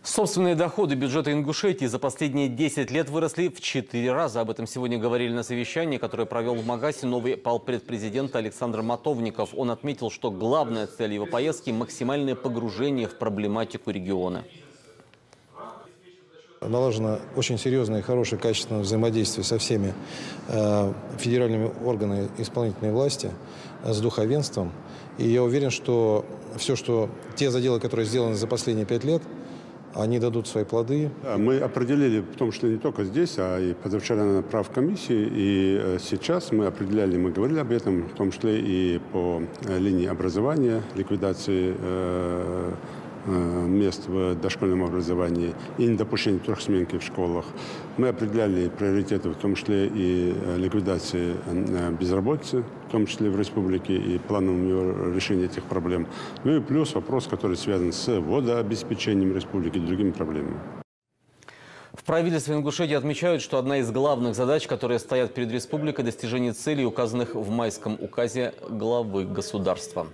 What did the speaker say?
Собственные доходы бюджета Ингушетии за последние 10 лет выросли в 4 раза. Об этом сегодня говорили на совещании, которое провел в Магасе новый полпред президента Александр Матовников. Он отметил, что главная цель его поездки – максимальное погружение в проблематику региона. Налажено очень серьезное, хорошее, качественное взаимодействие со всеми федеральными органами исполнительной власти, с духовенством. И я уверен, что те заделы, которые сделаны за последние 5 лет, они дадут свои плоды. Мы определили, в том числе не только здесь, а и позавчера на правкомиссии, и сейчас мы определяли, мы говорили об этом, в том числе и по линии образования, ликвидации мест в дошкольном образовании и недопущение трехсменки в школах. Мы определяли приоритеты, в том числе и ликвидации безработицы, в том числе в республике, и плановым решением этих проблем. Ну и плюс вопрос, который связан с водообеспечением республики и другими проблемами. В правительстве Ингушетии отмечают, что одна из главных задач, которые стоят перед республикой, достижение целей, указанных в майском указе главы государства.